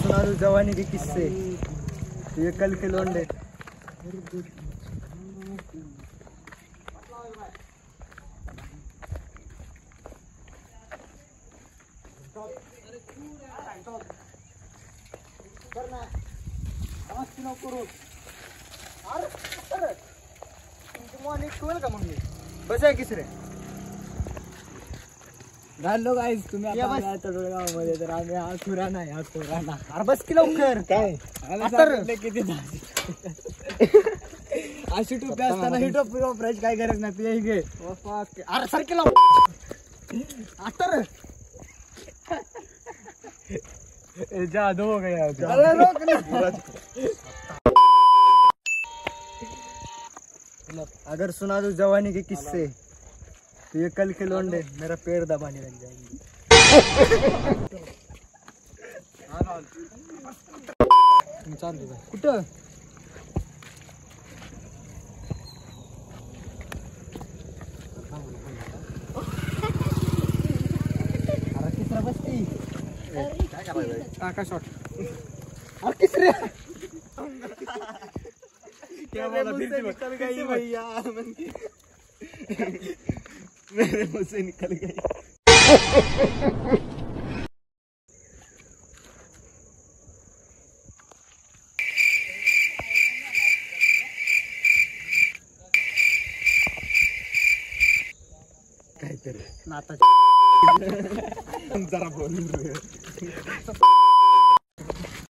सुना दूं जवानी के किस्से, ये कल के लौंडे। बस आहे किसरे घाललो गाईस तुम्ही गावामध्ये तर आम्ही हा सुराणा आहे, हा सुराणा. अरे बस की लवकर. काय किती अशी टोपी असताना ही टोपी वापरायची काय गरज नाही. तुझ्या घे अरे सारखे लाव आता जादू हो गया. अगर सुना दूं जवानी के किस्से, तो ये कल के लौंडे मेरा पेड़ दबाने लग जाएंगे. कुठं अरे किसरा बसती शॉट. अरे किसरे क्या बोला फिर निकल गई भैया. मेरे मुंह से निकल गई. काहीतरी नाता जरा बोल